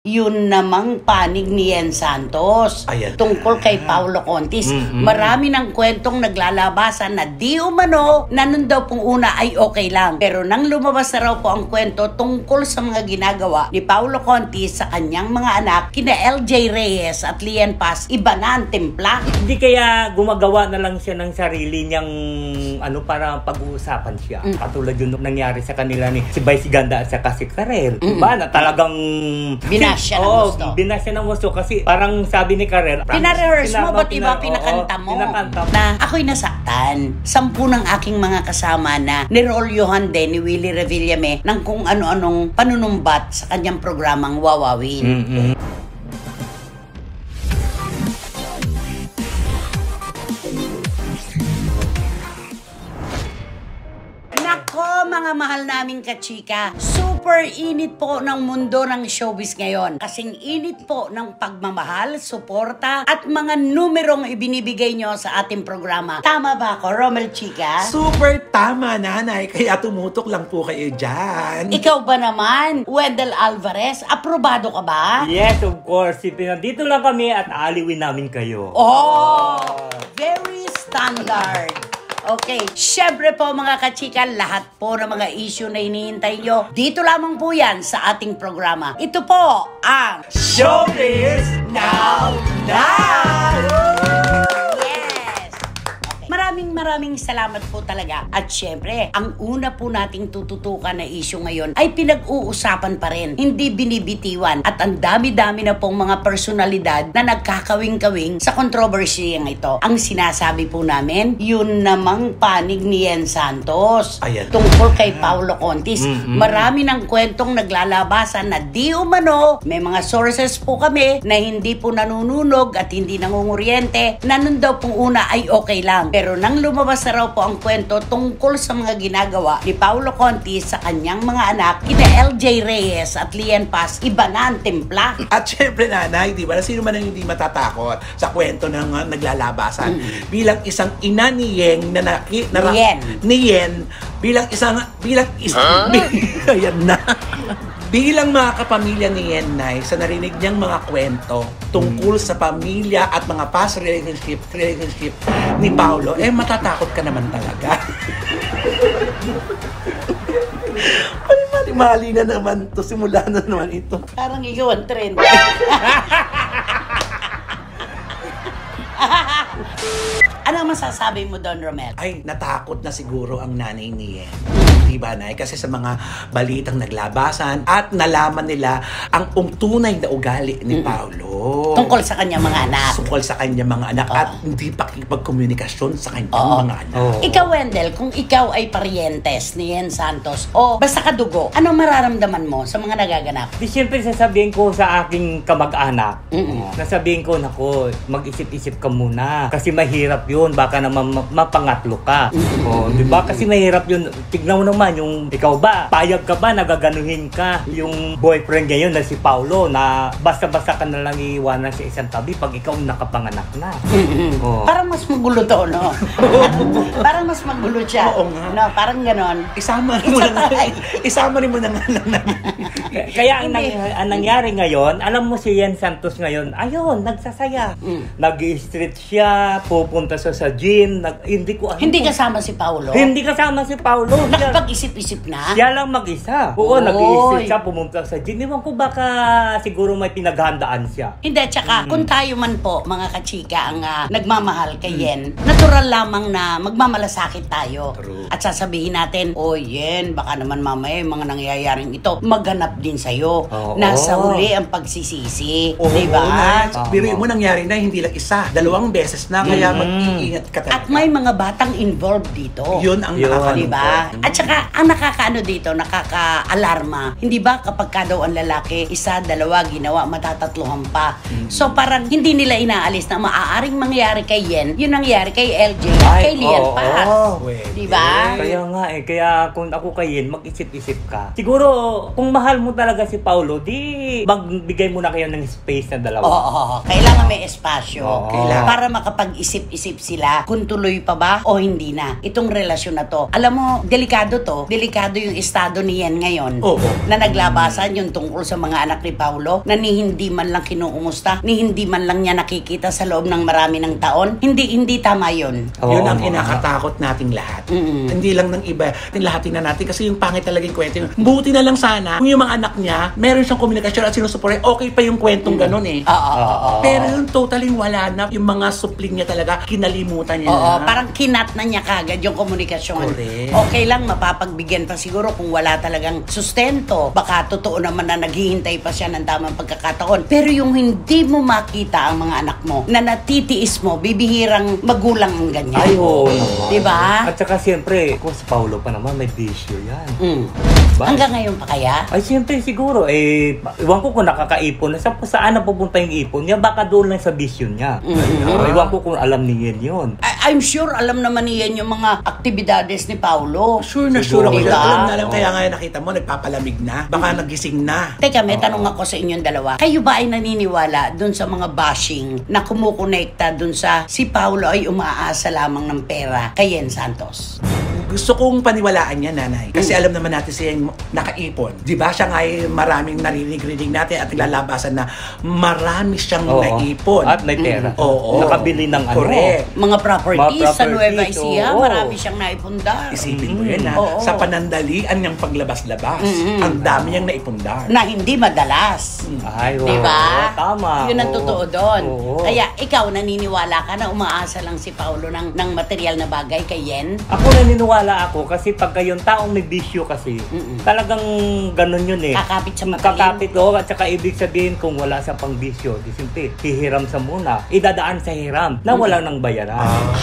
Yun namang panig ni Yen Santos tungkol kay Paulo Contis. Marami ng kwentong naglalabasan na di umano na nun daw pong una ay okay lang. Pero nang lumabas na raw po ang kwento tungkol sa mga ginagawa ni Paulo Contis sa kanyang mga anak, kina LJ Reyes at Lian Paz, iba na ang timpla. Hindi kaya gumagawa na lang siya ng sarili niyang para pag-uusapan siya. Katulad yun nangyari sa kanila ni si Vice Ganda at saka si Karel. Diba na talagang binasya ng gusto. Binasya ng gusto kasi parang sabi ni Karel, pinarehearse mo, ba't iba pinakanta mo? Na ako'y nasaktan. 10 ng aking mga kasama na nirolyohan din ni Willie Revillame ng kung ano-anong panunumbat sa kanyang programang Wawawin. Mga mahal naming kachika, super init po ng mundo ng showbiz ngayon. Kasing init po ng pagmamahal, suporta, at mga numerong ibinibigay nyo sa ating programa. Tama ba ako, Romel Chika? Super tama, nanay. Kaya tumutok lang po kayo dyan. Ikaw ba naman, Wendell Alvarez? Aprobado ka ba? Yes, of course. Dito lang kami at aaliwin namin kayo. Very standard. Okay, syempre po mga kachika, lahat po ng mga issue na hinihintay nyo, dito lamang po yan sa ating programa. Ito po ang Showbiz Now! Maraming salamat po talaga. At syempre, ang una po nating tututukan na issue ngayon ay pinag-uusapan pa rin, hindi binibitiwan. At ang dami-dami na pong mga personalidad na nagkakawing-kawing sa kontrobersiyang ito. Ang sinasabi po namin, yun namang panig ni Yen Santos tungkol kay Paulo Contis. Marami ng kwentong naglalabasan na di umano, may mga sources po kami na hindi po nanununog at hindi nangunguryente na nun daw pong una ay okay lang. Pero nang lumabas na raw po ang kwento tungkol sa mga ginagawa ni Paulo Contis sa kanyang mga anak, kina LJ Reyes at Lian Paz, iba na ang timpla. At syempre nanay, di ba, sino man ang hindi matatakot sa kwento ng naglalabasan. Bilang isang ina ni Yen ayan na. Bilang mga kapamilya ni Yenay, sa narinig niyang mga kwento tungkol sa pamilya at mga past relationship ni Paulo, matatakot ka naman talaga. Ay, mali na naman to. Simula na naman ito. Parang ikaw ang trend. Ano masasabi mo doon, Romel? Ay, natakot na siguro ang nanay ni Yen. Diba, Nay? Kasi sa mga balitang naglabasan at nalaman nila ang tunay na ugali ni Paulo. Tungkol sa kanyang mga anak. Tungkol sa kanyang mga anak at hindi pakipagkomunikasyon sa kanyang mga anak. Ikaw, Wendell, kung ikaw ay parientes ni Yen Santos o basta kadugo, anong mararamdaman mo sa mga nagaganap? Di siyempre sasabihin ko sa aking kamag-anak, nasabihin ko, nako, mag-isip-isip ka muna. Kasi mahirap yun, baka naman mapangatlo ka. Diba? Kasi mahirap yun. Tignan mo naman, yung ikaw ba, payag ka ba, nagaganuhin ka yung boyfriend ngayon na si Paulo na basta-basta ka na lang iiwanan sa isang tabi pag ikaw nakapanganak na. Parang mas magulo to, no? Parang mas magulo siya. Oo nga. No, parang ganon. Isama rin mo na nga lang. Kaya ang nangyari ngayon, alam mo si Yen Santos ngayon, ayun, nagsasaya. Nag-street siya, pupunta sa gym, Hindi kasama si Paulo? Hindi kasama si Paulo. Nakapag-isip-isip na? Siya lang mag-isa. Oo, nag-iisip siya, pumunta sa gym. Iwan ko baka siguro may pinaghandaan siya. Hindi, tsaka kung tayo man po, mga kachika, ang nagmamahal kay Yen, natural lamang na magmamalasakit tayo. True. At sasabihin natin, Yen, baka naman mamaya yung mga nangyayaring ito, maghanap din sa'yo. Nasa huli ang pagsisisi. Diba? Pero mo nangyari na, hindi lang isa, 2 beses na, kaya mag-iingat ka talaga. At may mga batang involved dito. Yun ang nakakaano. Diba? At saka, ang nakakaano dito, nakaka-alarma. Hindi ba kapag ka daw ang lalaki, 1, 2 ginawa, matatatluhan pa. So parang hindi nila inaalis na maaaring mangyari kay Yen, yun nangyari kay LJ, kay Lian Paz. Diba? Kaya nga kaya kung ako kay Yen, mag-isip-isip ka. Siguro, kung mahal mo talaga si Paulo, di magbigay muna kayo ng space na dalawa. Kailangan may espasyo. Kailangan. Para makapag-isip-isip sila kung tuloy pa ba o hindi na itong relasyon na to. Alam mo, delikado to, delikado yung estado ni Yen ngayon. Oo. Na naglabasan yung tungkol sa mga anak ni Paulo, na ni hindi man lang kinuumusta, ni hindi man lang niya nakikita sa loob ng marami ng taon. Hindi tama yun. Yun ang kinakatakot nating lahat. Hindi lang ng iba. Lahatin na natin kasi yung pangit talaga yung kwento. Buti na lang sana kung yung mga anak niya, meron siyang komunikasyon at sinusupport, okay pa yung kwentong ganun eh. Pero yung totally wala na. Yung mga supling niya talaga, kinalimutan niya na. Parang kinat na niya kagad yung komunikasyon. Correct. Okay lang, mapapagbigyan pa siguro kung wala talagang sustento. Baka totoo naman na naghihintay pa siya ng tamang pagkakataon. Pero yung hindi mo makita ang mga anak mo, na natitiis mo, bibihirang magulang ang ganyan. Ay, oo naman. Diba? At saka siyempre, kung si Paulo pa naman, may bisyo yan. Diba? Hanggang ngayon pa kaya? Ay, siyempre siguro, iwan ko kung nakakaipon na saan na pupunta yung ipon niya, baka doon lang sa bisyo niya. Iwan ko kung alam niya yun. I'm sure alam naman niyan yung mga aktibidades ni Paulo. Sure na Siguro. sure ako. Diba? Alam na alam, kaya nga nakita mo, nagpapalamig na. Baka nagising na. Teka, may tanong ako sa inyong dalawa. Kayo ba ay naniniwala dun sa mga bashing na kumukonekta dun sa si Paulo ay umaasa lamang ng pera kay Yen Santos? Gusto kong paniwalaan niya, nanay. Kasi alam naman natin siya yung nakaipon. Di ba siya nga ay maraming narinig-rinig natin at naglalabasan na marami siyang naipon. At may pera. Oo. Nakabili ng Correct. Mga properties sa properties, Nueva Ecija, oo. marami siyang naipundar. Isipin mo yun, ha? Oo. Sa panandalian niyang paglabas-labas, ang dami niyang naipundar. Na hindi madalas. Ay, oo. Diba? Tama. Yun ang Oo. totoo doon. Oo. Kaya ikaw, naniniwala ka na umaasa lang si Paulo ng material na bagay kay Yen? Ako naniniwala ako kasi pagka yung taong may bisyo kasi, talagang ganun yun eh. Kakapit sa matalim. Kakapit at saka ibig sabihin kung wala sa pang bisyo, di simple, hihiram sa muna, idadaan sa hiram na wala nang bayaran.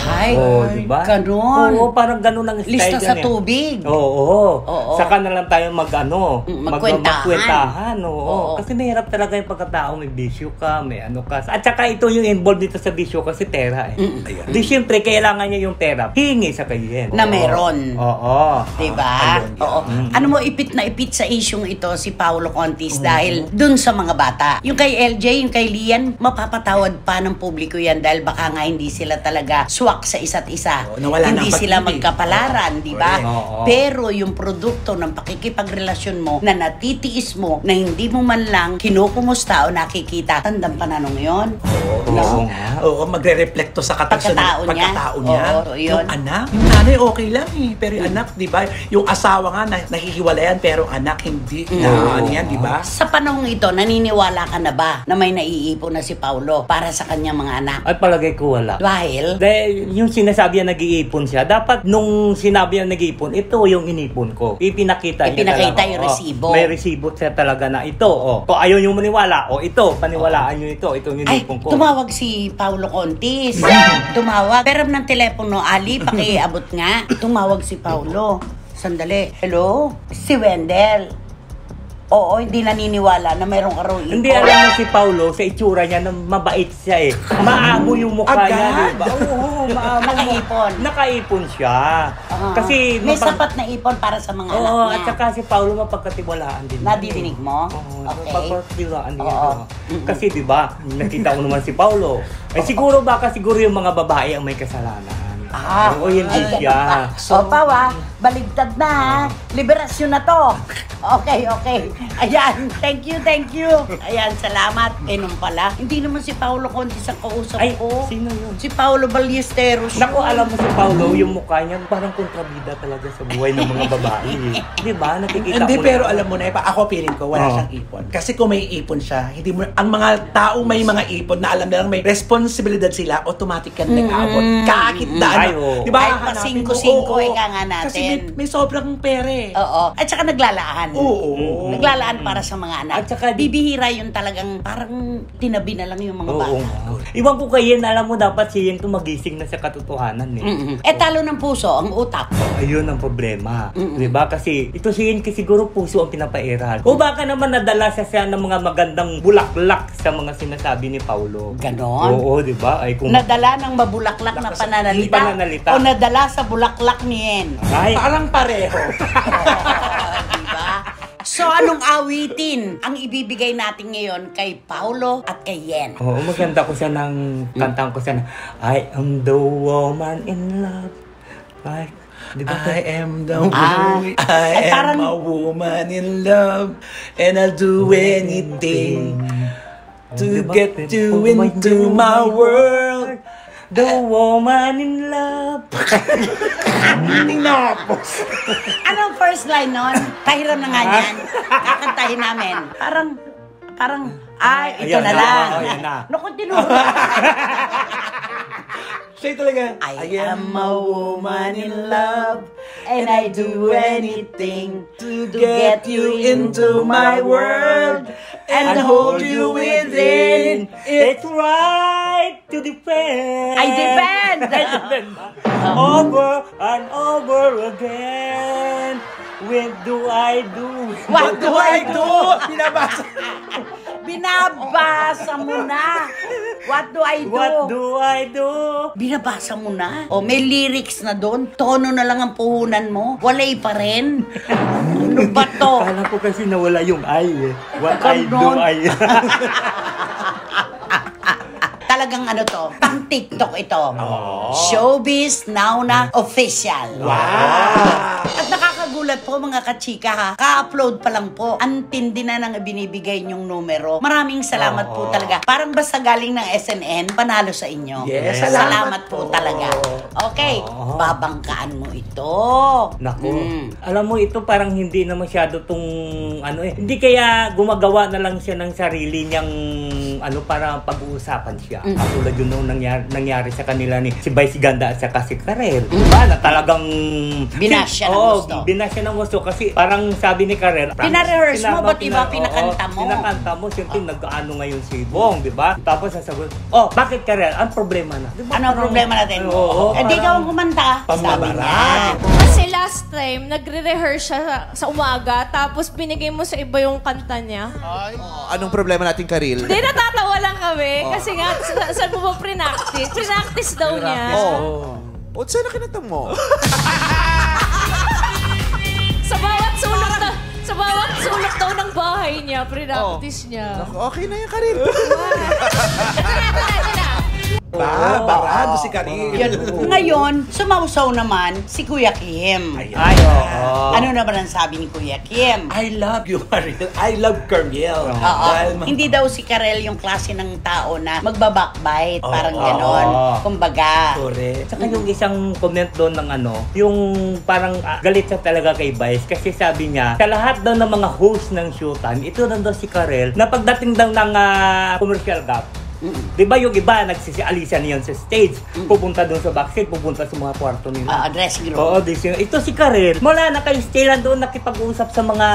Ay, diba? ganun. Oo, parang ganun ang style Lista yan sa eh. tubig. Oo. Oo. Saka na lang tayo Magkwentahan. magkwentahan. Oo. Oo. Kasi mahirap talaga yung pagkatao, may bisyo ka, may ano ka. At saka ito yung involved dito sa bisyo kasi pera eh. Ayan. Di syempre, kailangan niya yung pera. Hingi sa kayen. Na meron. Oo. Diba? ayun, Oo. Ano mo, ipit na ipit sa isyong ito si Paulo Contis dahil dun sa mga bata. Yung kay LJ, yung kay Lian, mapapatawad pa ng publiko yan dahil baka nga hindi sila talaga swak sa isa't isa. Oo, nawala Hindi ng sila pag-ibig. magkapalaran, di ba? Oo. Pero yung produkto ng pakikipagrelasyon mo na natitiis mo na hindi mo man lang kinukumusta o nakikita, tandang pananong yon. Oo nga. Oo, magre-reflecto sa Pagkatao niya. pagkatao niya. Oo, yun. Yung anak, yung nanay okay lang eh. Pero yung anak, di ba? Yung asawa nga, nahihiwalayan, pero anak hindi. Na, ano yan, di ba? Sa panahong ito, naniniwala ka na ba na may naiipon na si Paulo para sa kanyang mga anak? At palagay ko wala. Dahil, Dahil yung sinasabi niya nag-iipon siya, dapat nung sinabi niya nag-iipon, ito yung inipon ko. Ipinakita niya Ipinakita talaga. yung Oo. resibo. May resibo siya talaga na ito. Kung ayaw yung maniwala, ito, paniwalaan nyo ito. Ito yung ay, inipon ko. tumawag si Paulo Contis. Tumawag. Pero ng telepono, Ali, pakiabot nga. Tumawag si Paulo. Sandali. Hello? Si Wendell. Oo, hindi naniniwala na mayroong karo ipon. Hindi alam mo si Paulo, sa itsura niya na mabait siya eh. Maamo yung mukha niya, Agad? diba? Oo, maamo. Nakaipon. Nakaipon siya. Kasi may sapat na ipon para sa mga anak Oo, niya. at saka si Paulo mapagkatiwalaan din. Nadidinig mo? Oo, Okay. mapagkatiwalaan din. Oo. Kasi di ba, nakita ko naman si Paulo. Ay siguro siguro yung mga babae ang may kasalanan. Oo, hindi ay, siya. So, Pawa, baligtad na ha. Liberasyon na to. Okay. Ayan, thank you. Ayan, salamat. Nung pala, hindi naman si Paulo Contis ang kausap Ay, ko. sino yun? Si Paulo Ballesteros. Naku, alam mo si Paulo, yung mukha niya parang kontrabida talaga sa buhay ng mga babae. Di ba? Nakikita Hindi, ko pero na. alam mo na, ako feeling ko, wala Oo. siyang ipon. Kasi kung may ipon siya, hindi mo, ang mga taong may mga ipon na alam nilang may responsibilidad sila, automatic yan nag-aabot. Kahit daan. Ay, oo. Di ba? Kahit pa Hanapin mo, 5-5, oo. ika nga natin. Kasi may sobrang pera eh. Oo. At saka naglalaan. Oo. Naglalaan para sa mga anak. At saka bibihira yung talagang parang tinabi na lang yung mga bata. Oo nga. Iwan ko kayo, alam mo, dapat siya yung magising na sa katotohanan eh. Talo ng puso, ang utak. Ayun ang problema. Diba? Kasi ito siya siguro puso ang pinapairal. O baka naman nadala siya ng mga magandang bulaklak sa mga sinasabi ni Paulo. Ganon. Oo, diba? Ay, kung... Nadala ng mabulaklak na pananalita, pananalita. o nadala sa bulaklak ni Yen. Ay, Parang pareho. Diba? So, anong awitin ang ibibigay natin ngayon kay Paulo at kay Yen? oo, maganda ko siya ng kantang ko siya na I am the woman in love. Like I am the Ah. woman. Ay, I am parang- a woman in love. And I'll do anything to get you into my world. The woman in love. Tinapos. Anong first line nun? Pahiram na nga yan. Kakantahin namin. Parang, ay, ito Ayan na na, lang. ayan na. Naku, tinuro. Siya talaga. I am a woman in love, and I do anything to get you into my world and hold you within. It's right to defend. I depend. Over and over again. What do I do? What do I do? Binabasa. Binabasa mo na. What do I do? What do I do? Binabasa mo na. O, may lyrics na doon. Tono na lang ang puhunan mo. Walay pa rin. Ano ba to? Kala ko kasi nawala yung I eh. What I do Ganon. I. Talagang ano to, pang TikTok ito. Showbiz Now na Official. Wow! At nakakagulat po mga kachika ha. Ka-upload pa lang po. Ang tindi na nang binibigay niyong numero. Maraming salamat po talaga. Parang basta galing ng SNN, panalo sa inyo. Yes, salamat salamat po po. talaga. Okay, babangkaan mo ito. Naku. Alam mo, ito parang hindi na masyado tong ano eh. Hindi kaya gumagawa na lang siya ng sarili niyang ano para pag-uusapan siya. Katulad yun nung nangyari sa kanila ni si Vice Ganda at saka si Karel. Diba? Na talagang Binash siya ng gusto. Binash siya ng gusto kasi parang sabi ni Karel. Pina-rehearse mo, ba't iba pinakanta mo? Pinakanta mo, siyempre nag-ano ngayon si Bong, di ba? Tapos sasagot, oh, bakit Karel? Ang problema na. Diba? Ano ang problema natin? Oo, Eh, di ikaw ang kumanta. Sabi niya. Pamamaraan. Kasi last time, nagre-rehearse siya sa umaga, tapos binigay mo sa iba yung kanta niya. Anong problema natin, Karil? Hindi, natatawa lang kami. Kasi nga, saan mo ba pre-practice? Pre-practice daw niya. O, saan na kinanta mo? Sa bawat sulok daw ng bahay niya, pre-practice niya. Okay na yan, Karil. Ito na. Barado si Karil. Ngayon, sumausaw naman si Kuya Kim. Ay, oo. Ano naman ang sabi ni Kuya Kim? I love you, Karil. I love Karil. Oo. Dahil Hindi daw si Karel yung klase ng tao na magbabackbite. Oo. Parang ganon. Kumbaga. Correct. Saka yung isang comment doon ng ano, yung parang galit siya talaga kay Vice kasi sabi niya, sa lahat daw ng mga host ng Showtime, ito na daw si Karel na pagdating daw ng commercial gap, di ba yung iba nagsisialisan niyon sa stage, pupunta doon sa backstage, pupunta sa mga kwarto nila. Dressing room. Oo, ito si Karel. Mula naka-stay lang doon, nakipag-usap sa mga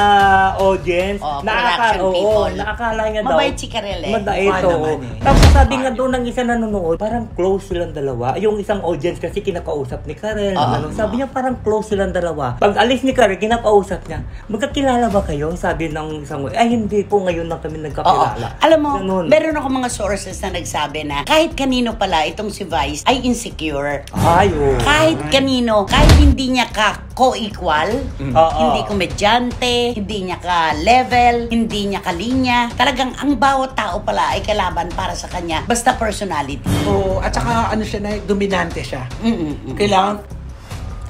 audience. Production people. Nakakala niya daw. Mabait si Karel eh. Mabait, Mukha oo. naman eh. Tapos sabi nga doon ng isa nanonood, parang close silang dalawa. Yung isang audience kasi kinakausap ni Karel. Sabi niya parang close silang dalawa. Pag alis ni Karel, kinakausap niya, magkakilala ba kayo? Sabi ng isang, ay hindi po, ngayon lang kami nagkakilala. Alam mo, Ganun. meron ako mga sources na nagsabi na kahit kanino pala itong si Vice ay insecure. Ay, oo. Kahit kanino, kahit hindi niya ka co-equal, Oo. hindi komedyante, hindi niya ka level, hindi niya ka linya. Talagang ang bawat tao pala ay kalaban para sa kanya, basta personality. Oo, at saka ano siya na, dominante siya. Mm-mm. Kailangan,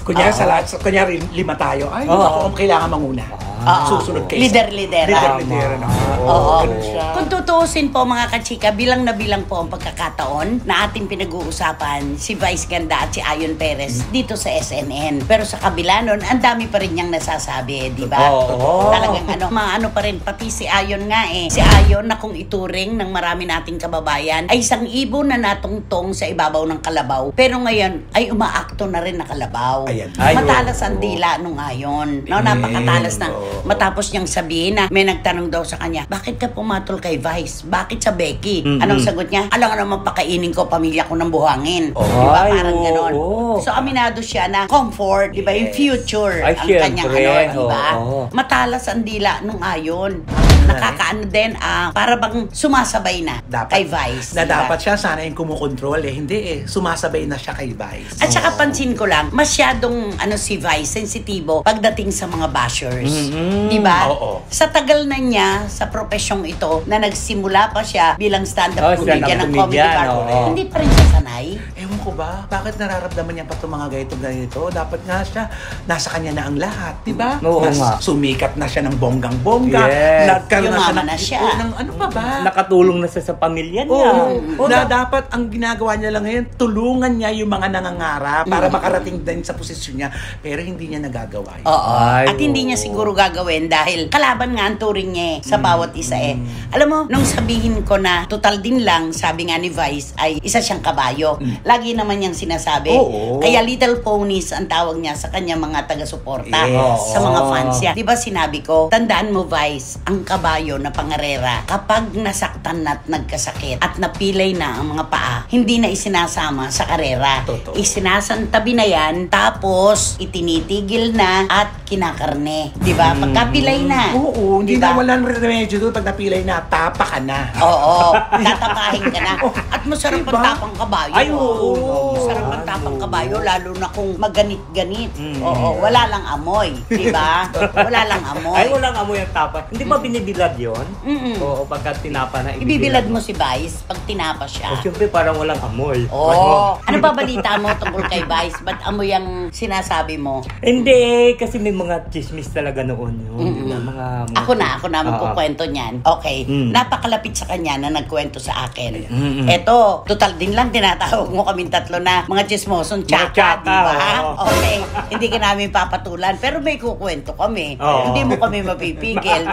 kunyari sa lahat, kunyari 5 tayo, ay, ako ang kailangan manguna. Susunod kayo. Lider-lidera. Lider na. Oo. Ganun siya. Kung tutuusin po mga kachika, bilang na bilang po ang pagkakataon na ating pinag-uusapan si Vice Ganda at si Ayon Perez dito sa SNN. Pero sa kabila nun, ang dami pa rin niyang nasasabi, di ba? Oo. Talagang maano pa rin, pati si Ayon nga eh. Si Ayon na kung ituring ng marami nating kababayan ay isang ibon na natungtong sa ibabaw ng kalabaw. Pero ngayon ay umaakto na rin na kalabaw. Ayan. Ay, Matalas oo. ang dila nung Ayon. No, napakatalas na. Matapos niyang sabihin na may nagtanong daw sa kanya, bakit ka pumatol kay Vice? Bakit sa Becky? Anong sagot niya? Alam nga naman pakainin ko pamilya ko ng buhangin. Diba? Ay, Parang ganon. oo. So aminado siya na comfort, diba? Yung future Ay, ang syempre. kanyang diba? Oo. Matalas ang dila nung Ayon. Nakakaano din, para bang sumasabay na kay Vice. Na diba? dapat siya sana yung kumukontrol eh. Hindi eh. Sumasabay na siya kay Vice. At saka pansin ko lang, masyadong si Vice, sensitibo pagdating sa mga bashers. Di ba? Oo. Sa tagal na niya, sa profesyong ito, na nagsimula pa siya bilang stand-up Oh, comedian stand-up ng comedy comedian, bar, oo. hindi pa rin siya sanay. Ewan ko ba? Bakit nararamdaman niya pa itong mga ganito? Dapat nga siya, nasa kanya na ang lahat, di ba? Oo nga. Sumikat na siya ng bonggang-bongga. Yes. Nagkaroon na siya Yumaman na siya. ng ano pa ba? Nakatulong na siya sa pamilya niya. Oo. Na dapat ang ginagawa niya lang ngayon, tulungan niya yung mga nangangarap para makarating din sa posisyon niya. Pero hindi niya nagagawa yun. Oo. Ay, At hindi niya siguro gagawin dahil kalaban nga ang turing niya sa bawat isa eh. Alam mo, nung sabihin ko na total din lang, sabi nga ni Vice, ay isa siyang kabayo. Lagi naman niyang sinasabi. Oo. Kaya Little Ponies ang tawag niya sa kanya mga taga-suporta Yes. sa mga fans niya. Di ba sinabi ko, tandaan mo Vice, ang kabayo na pangarera, kapag nasaktan na at nagkasakit at napilay na ang mga paa, hindi na isinasama sa karera. Totoo. Isinasantabi na yan, tapos itinitigil na at kinakarne. Di ba? Pagkapilay na. Oo, hindi Diba? na walang remedyo doon pag napilay na, tapa ka na. Oo, tatapahin ka na. At masarap Diba? ang tapang kabayo. Ay, oo. Masarap ang tapang kabayo, lalo na kung maganit-ganit. Oo, wala lang amoy. Diba? Wala lang amoy. Ay, walang amoy ang tapa. Hindi ba binibilad yun? Mm-mm. Oo, pagka tinapa na Ibibilad mo si Vice pag tinapa siya. O, siyempre parang walang amoy. Oo. Ano ba balita mo tungkol kay Vice? Ba't amoy ang sinasabi mo? Hindi, kasi may mga chismis talaga noon yun. Ako na magkukwento niyan. Okay, napakalapit sa kanya na nagkwento sa akin. Eto, total din lang tinatawag mo kaming tatlo na mga chismosong Mga tsaka, tsaka, di ba? oo. Okay, hindi ka namin papatulan, pero may kukwento kami. Oo. Hindi mo kami mapipigil.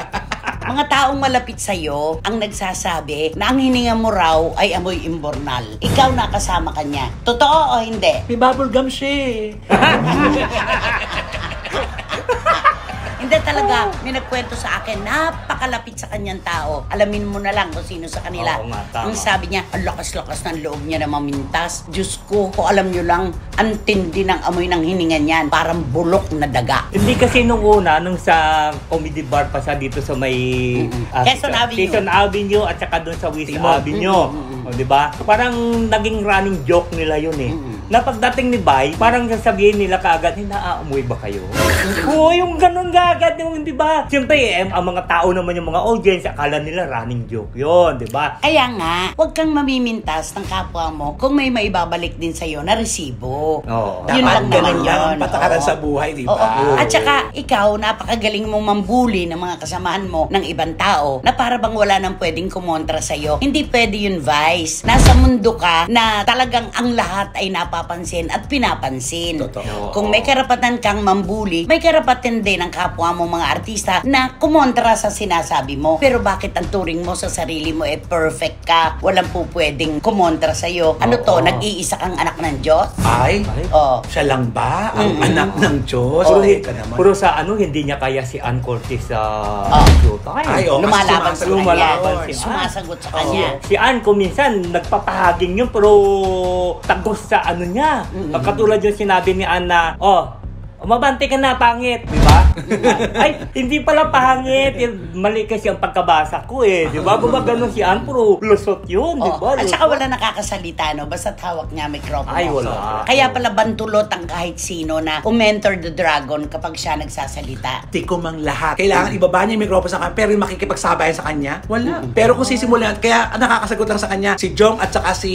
Mga taong malapit sa'yo ang nagsasabi na ang hininga mo raw ay amoy imbornal. Ikaw nakasama kanya. Totoo o hindi? May bubblegum siya eh. Hindi talaga, may nagkwento sa akin, napakalapit sa kanyang tao. Alamin mo na lang kung sino sa kanila. Oo nga, tama. Ang sabi niya, ang lakas-lakas ng loob niya na mamintas. Diyos ko, kung alam niyo lang, ang tindi ng amoy ng hininga niyan. Parang bulok na daga. Hindi kasi nung una, nung sa comedy bar pa siya dito sa may Quezon Avenue. Quezon Avenue at saka doon sa West Timog. Avenue. O, di ba? Parang naging running joke nila yun eh. Na pagdating ni Bay, parang sasabihin nila kaagad, naaamoy ba kayo? Oo, yung ganun agad, yung di ba? Siyempre, ang mga tao naman yung mga audience, akala nila running joke yun, di ba? Kaya nga, huwag kang mamimintas ng kapwa mo kung may maibabalik din sa'yo na resibo. Oo. Yun lang naman yun. Ang patakaran Oo. sa buhay, di Oo. ba? At saka, ikaw, napakagaling mong mambuli ng mga kasamahan mo ng ibang tao na para bang wala nang pwedeng kumontra sa'yo. Hindi pwede yun, Vice. Nasa mundo ka na talagang ang lahat ay napapansin at pinapansin. Totoo. Kung may karapatan kang mambuli, may karapatan din ang kapwa mo mga artista na kumontra sa sinasabi mo. Pero bakit ang turing mo sa sarili mo perfect ka? Walang po pwedeng kumontra sa'yo. Ano to? Nag-iisa kang anak ng Diyos? Ay, Oh. siya lang ba ang anak ng Diyos? Puro, Hindi ka naman. puro sa hindi niya kaya si Ann Curtis sa showtime. Ay, oo. Lumalaban sa Sumasagot. kanya. Lumalaban si Ann. Sumasagot sa kanya. Si Ann, kung minsan, nagpapahaging yun, pero tagos sa niya. Katulad yung sinabi ni Ann na, mabante ka na, pangit, di ba? Ay, hindi pala pangit. Mali kasi ang pagkabasa ko eh, di ba? Gumagano si Ann, pero lusot yun, di ba? At saka wala nakakasalita, no? Basta hawak niya mikropono. Ay, wala. Kaya pala bantulot ang kahit sino na umentor the dragon kapag siya nagsasalita. Tikom ang lahat. Kailangan ibaba niya yung microphone sa kanya, pero yung makikipagsabayan sa kanya, wala. Pero kung sisimulan, kaya nakakasagot lang sa kanya, si Jong at saka si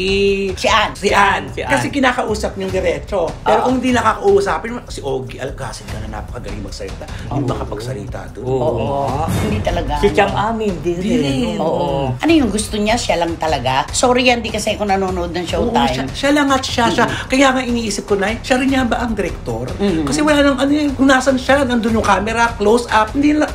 Si Ann. Si Ann. Kasi kinakausap niyong diretso. Pero kung hindi nakakausapin, si Ogie Alcacid ka na napakagaling magsalita. Hindi makapagsalita doon. Oo. Hindi talaga. Si Chang Amin, di rin. Oo. Ano yung gusto niya? Siya lang talaga? Sorry yan, di kasi ako nanonood ng Oo, Showtime. siya lang at siya. Kaya nga iniisip ko na, siya rin niya ba ang director? Kasi wala nang kung nasan siya, nandun yung camera, close up, hindi na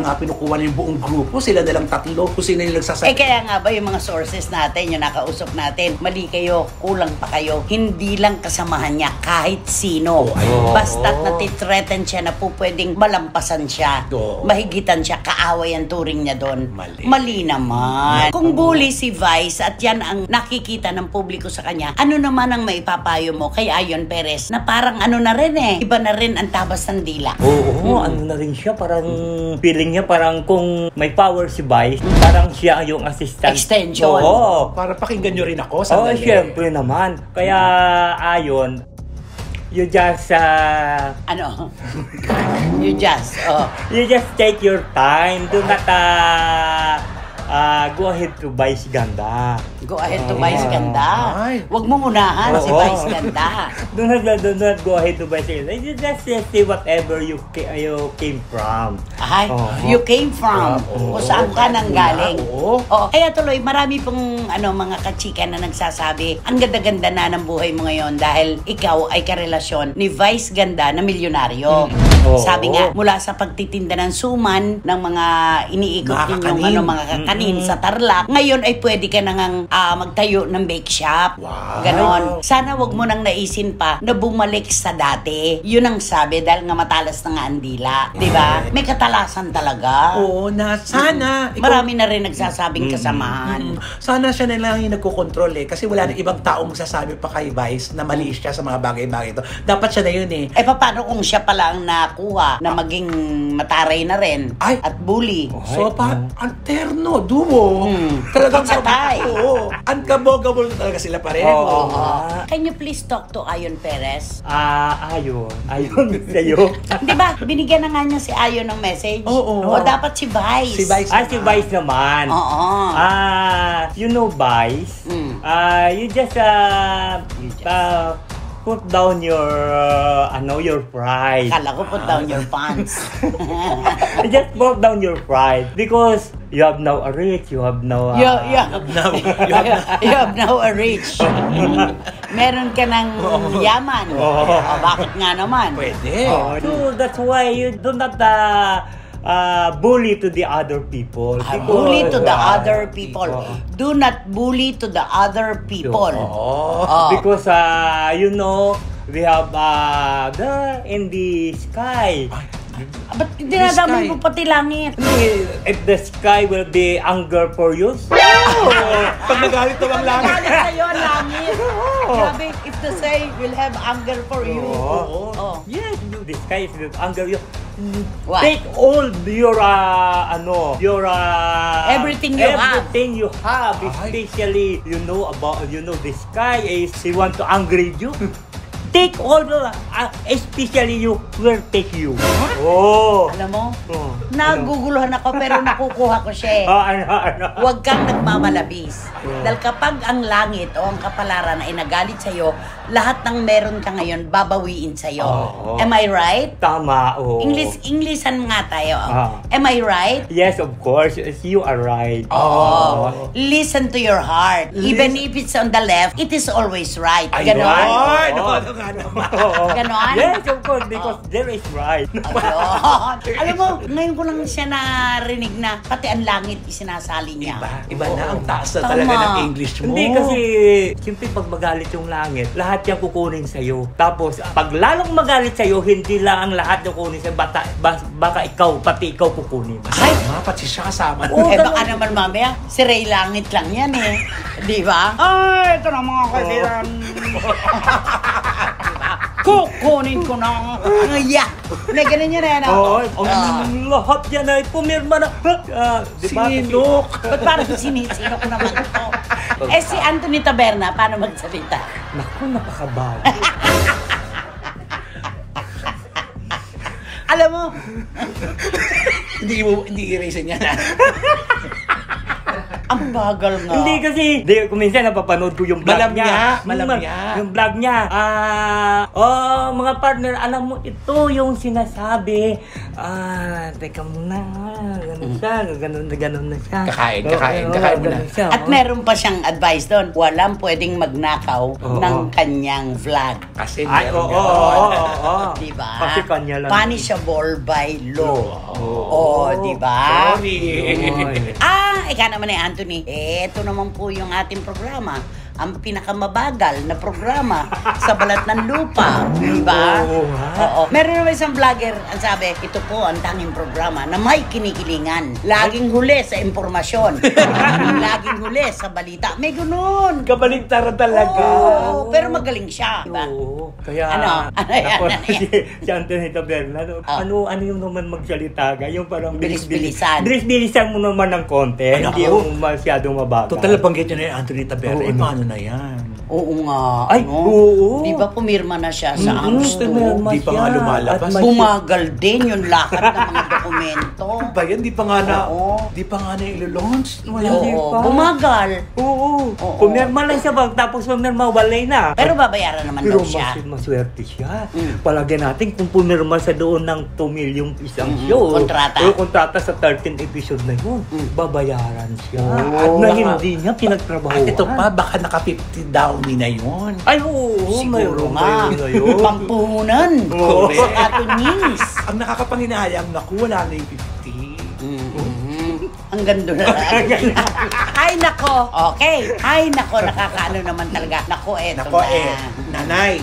nga pinukuha na yung buong grupo, sila na lang tatlo, kung sino yung nagsasabi. Kaya nga ba yung mga sources natin, yung nakausap natin, mali kayo, kulang pa kayo, hindi lang kasamahan niya kahit sino. Basta't natitreaten siya na po pwedeng malampasan siya, mahigitan siya, kaaway ang turing niya doon. Mali naman. Kung bully si Vice at yan ang nakikita ng publiko sa kanya, ano naman ang maipapayo mo kay Ayon Perez na parang ano na rin iba na rin ang tabas ng dila. Oo, ano na rin siya, parang feeling niya parang kung may power si Vice, parang siya yung assistant. Extension. Oo. Para pakinggan nyo rin ako. Oo, Sandali. syempre naman. Kaya, Ayon, you just, Ano? You just you just take your time. Do not, go ahead to Vice Ganda. Go ahead to Vice Ganda. Ay. Huwag mo unahan si Oo. Vice Ganda. Do not go ahead to Vice Ganda. You just say whatever you came from. Ay, Oo. you came from. Oo. O saan ka nang galing. Oo. Kaya tuloy, marami pong mga kachika na nagsasabi, ang ganda-ganda na ng buhay mo ngayon dahil ikaw ay karelasyon ni Vice Ganda na milyonaryo. Oo. Sabi nga, mula sa pagtitinda ng suman, ng mga iniikot Mga ninyong kakanin. mga kakanin sa Tarlac, ngayon ay pwede ka nang magtayo ng bake shop. Wow. Ganon. Sana wag mo nang naisin pa na bumalik sa dati. Yun ang sabi dahil nga matalas na nga ang dila. Diba? May katalasan talaga. Oo, na sana. Marami na rin nagsasabing kasamahan. Sana siya na lang yung nagkocontrol kasi wala na ibang taong magsasabi pa kay Vice na mali siya sa mga bagay-bagay ito. Dapat siya na yun eh. Paano kung siya pala ang nakuha na maging mataray na rin Ay. at bully? So, alterno, duo. Talagang Patay. Oo. Unkabogable na talaga sila pa rin. Oo. Can you please talk to Ayon Perez? Ayon sa'yo. Di ba? Binigyan na nga niya si Ayon ng message. Oo. O dapat si Vice. Si Vice. Si Vice naman. Oo. You know Vice? Mm. You just put down your pride. Kala ko put down your pants. You just put down your pride because you have now a rich, you have now You have now a rich. Meron ka ng yaman. Bakit nga naman? Pwede. So that's why you do not bully to the other people. Bully to the other people. Do not bully to the other people. Because we have in the sky. Ba't dinadamay mo pati langit? If the sky will be anger for you, Pag nagalit daw ang langit. Galit sa'yo ang langit. Grabe, if the sky will have anger for you. Oh. yes, the sky is will anger you. What? Take all your Everything you have. everything you have, especially the sky is he want to angry you. Take all the especially you will take you. Alam mo, naguguluhan ako pero nakukuha ko siya eh. Ano? Huwag kang nagmamalabis. Dahil kapag ang langit o ang kapalaran ay nagalit sa'yo, lahat ng meron ka ngayon, babawiin sa'yo. Am I right? Tama, Englishan nga tayo. Am I right? Yes, of course. You are right. Listen to your heart. Even if it's on the left, it is always right. Ganon. Ay, ano nga naman. Ganon. Yes, of course, because there is right. Ayun. Alam mo, ngayon ko lang siya narinig na pati ang langit isinasali niya. Iba na ang taas na talaga Tama. ng English mo. Hindi kasi, siyempre pag magalit yung langit, lahat yan kukunin sa'yo. Tapos, pag lalong magalit sa'yo, hindi lang ang lahat yung kukunin sa'yo, baka ikaw, pati ikaw kukunin. Ay! Pati siya kasama. Baka naman mamaya, si Ray Langit lang yan eh. Di ba? Ay, ito na mga kaibigan. Kukunin ko na. May ganun yun eh. Lahat yan ay pumirma na. Diba? Sinok. Ba't parang sinisino ko naman ito? Si Anthony Taberna, paano magsalita? Naku, napakabago. Alam mo, Hindi i-erase niya na. ang bagal nga. Hindi kasi, kung minsan napapanood ko yung vlog niya. Malam niya. Yung vlog niya. Mga partner, alam mo, ito yung sinasabi. Teka muna. Ganun na siya. Kakain mo na. Siya, At meron pa siyang advice doon. Walang pwedeng magnakaw ng kanyang vlog. Kasi Ay, meron oo. Diba? Kasi kanya lang. Punishable by law. Diba? Sorry. Ika naman Anthony. Ito naman po yung ating programa. Ang pinakamabagal na programa sa balat ng lupa. Diba? Oo. Meron naman isang vlogger, ang sabi, ito po ang tanging programa na may kinikilingan. Laging huli sa impormasyon. Laging huli sa balita. May ganun. Kabaligtaran talaga. Oo. Pero magaling siya. Diba? Oo. Kaya, Ano yan? si Anthony Taberna, ano yung naman magsalita ka? Yung parang Bilis-bilisan. Bilis-bilisan mo naman ng konti. Hindi yung masyadong mabagal. Total banggit niya na yung Anthony Taberna. Paano na yan? Oo nga. Ay, oo. Di ba pumirma na siya sa Amsterdam? Di pa nga lumalabas. Bumagal din yung lakad ng mga dokumento. Ba yan? Di pa nga na, Oo. di pa nga na ilo-launch. Wala. Hindi Oo, pa. bumagal. Oo. Oo. Pumirma lang siya bang tapos pumirma, walay na. Pero babayaran naman Pero daw siya. maswerte siya. Mm. Palagyan natin kung pumirma sa doon ng 2 million isang show. kontrata. O kontrata sa 13 episode na yun. Babayaran siya. At na hindi niya pinagtrabahuan. At ito pa, baka naka-50 downy na yun. Ay, oo. Siguro mayroon nga. na yun. Pampuhunan. Oo. Sa katunyings. Ang nakakapanginayang, naku, wala na yung 50. Ang ganda na. Ay, nako. Okay. Ay, nako. Nakakaano naman talaga. Nako, eto Nako, na. nanay,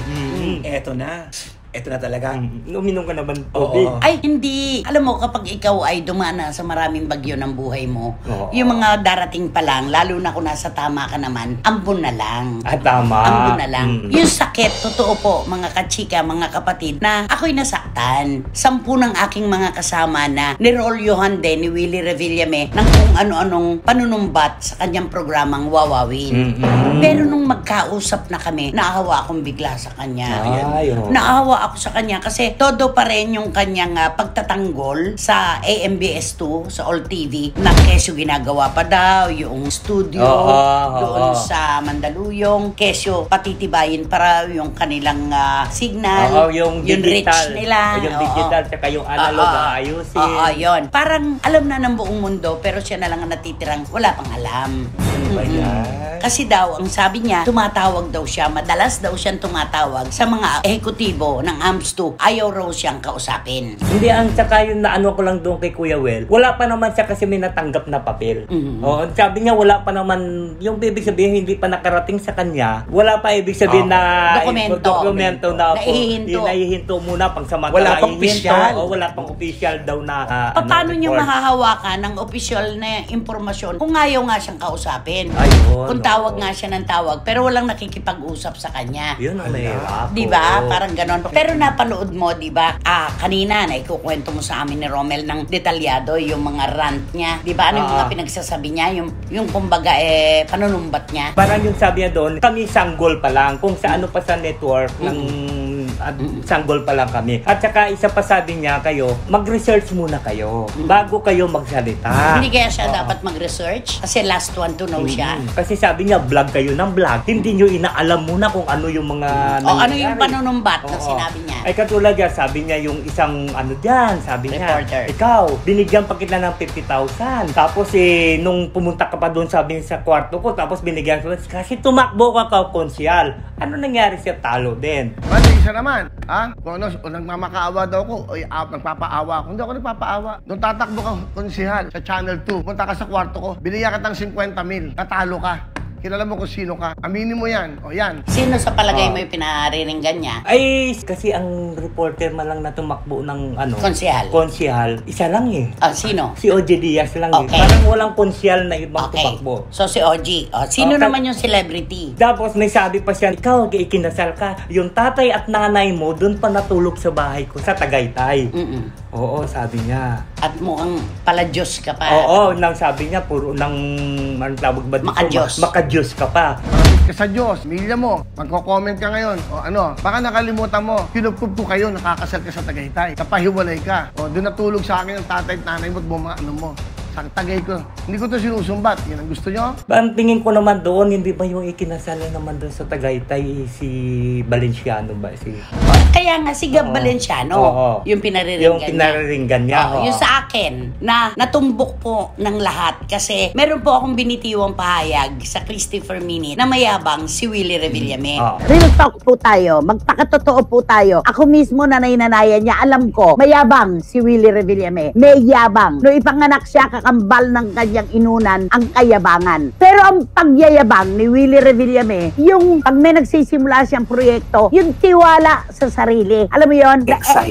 eto na. Eto na talaga. Uminom ka naman Oo. tubig. Ay, hindi. Alam mo, kapag ikaw ay dumana sa maraming bagyo ng buhay mo, Oo. yung mga darating pa lang, lalo na kung nasa tama ka naman, ambon na lang. Ah, tama. Ambon na lang. Mm. Yung sakit, totoo po, mga kachika, mga kapatid, na ako'y nasaktan. 10 ng aking mga kasama na nirolyohan din ni Willie Revillame ng kung ano-anong panunumbat sa kanyang programang Wawawin. Mm-mm. Pero nung magkausap na kami, naawa akong bigla sa kanya. Ay, oo. Naawa ako sa kanya kasi todo pa rin yung kanyang pagtatanggol sa AMBS2, sa All TV, na kesyo ginagawa pa daw, yung studio, doon sa Mandaluyong, kesyo patitibayin para yung kanilang signal, Oo, yung reach digital. nila. Yung Oo. digital, tsaka yung analog, ayusin. Oo, yun. Parang alam na ng buong mundo, pero siya na lang ang natitirang wala pang alam. ba yan? Kasi daw, ang sabi niya, tumatawag daw siya, madalas daw siyang tumatawag sa mga ehekutibo ng AMS2, ayaw raw siyang kausapin. Hindi, ang tsaka yung naano ko lang doon kay Kuya Well, wala pa naman siya kasi may natanggap na papel. Oo, sabi niya wala pa naman, yung ibig sabihin hindi pa nakarating sa kanya, wala pa ibig sabihin na dokumento na nahihinto muna pang samantala. Wala pang opisyal. Wala pang opisyal daw na Paano niya report. mahahawakan ng opisyal na impormasyon kung ayaw nga siyang kausapin? Ayun, Kung tawag nga siya ng tawag, pero walang nakikipag-usap sa kanya. Yun ang mahirap. Di ba? Oo. Parang ganon. Pero napanood mo, di ba? Kanina na ikukwento mo sa amin ni Romel ng detalyado yung mga rant niya. Di ba? Ano yung mga pinagsasabi niya? Yung kumbaga, panunumbat niya. Parang yung sabi niya doon, kami sanggol pa lang. Kung sa ano pa sa network ng sanggol pa lang kami. At saka isa pa sabi niya kayo, mag-research muna kayo bago kayo magsalita. Hindi kaya siya dapat mag-research? Kasi last one to know siya. Kasi sabi niya, vlog kayo ng vlog. Hindi nyo inaalam muna kung ano yung mga O ano nangyayari. yung panunumbat na Oo. sinabi niya? Ay katulad yan, sabi niya yung isang ano dyan, sabi Reporter. niya, ikaw, binigyan pa kita ng 50,000. Tapos nung pumunta ka pa doon, sabi niya sa kwarto ko, tapos binigyan ko, kasi tumakbo ka konsyal. Ano nangyari siya? Talo din. Bali, isa naman, ha? Kung ano, kung nagmamakaawa daw ako, o nagpapaawa ako. Hindi ako nagpapaawa. Nung tatakbo ka, konsihal, sa Channel 2, punta ka sa kwarto ko, binigyan ka ng 50 mil, natalo ka. Kilala mo kung sino ka. Aminin mo yan. O yan. Sino sa palagay mo yung pinariringgan niya? Ay, kasi ang reporter man lang na tumakbo ng ano, Konsyahal. isa lang eh. Sino? Si OJ Diaz lang Okay. eh. Parang walang konsyal na ibang Okay. tumakbo. So si OG. Sino Okay. naman yung celebrity? Tapos may sabi pa siya, ikaw, ikinasal ka. Yung tatay at nanay mo, doon pa natulog sa bahay ko sa Tagaytay. Oo, sabi niya. At mukhang pala-Diyos ka pa. Oo, nang sabi niya, puro nang, anong tawag ba dito? Maka-Diyos. Maka-Diyos ka pa. Malapit ka sa Diyos, milya mo, magko-comment ka ngayon, o ano, baka nakalimutan mo, kinupkup ko kayo, nakakasal ka sa Tagaytay, kapahiwalay ka, o doon natulog sa akin ang tatay at nanay mo at mga ano mo. Sa Tagay ko, hindi ko to sinusumbat, yan ang gusto nyo? Ang tingin ko naman doon, hindi ba yung ikinasal naman doon sa Tagaytay, si Valenciano ba? Kaya nga si Gab Oo. Valenciano, Oo. yung pinariringgan Yung pinariringgan niya. Oo, yung sa akin, na natumbok po ng lahat. Kasi meron po akong binitiwang pahayag sa Christopher Minute na mayabang si Willie Revillame. Oo. Real talk po tayo. Magpakatotoo po tayo. Ako mismo nanay-nanayan niya, alam ko, mayabang si Willie Revillame. May yabang. No ipanganak siya, kakambal ng kanyang inunan ang kayabangan. Pero ang pagyayabang ni Willie Revillame, yung pag may nagsisimula siyang proyekto, yung tiwala sa sarili. Alam mo yon?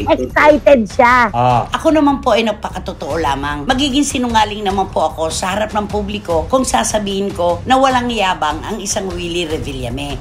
Excited siya. Ako naman po ay nagpakatotoo lamang. Magiging sinungaling naman po ako sa harap ng publiko kung sasabihin ko na walang yabang ang isang Willie Revillame.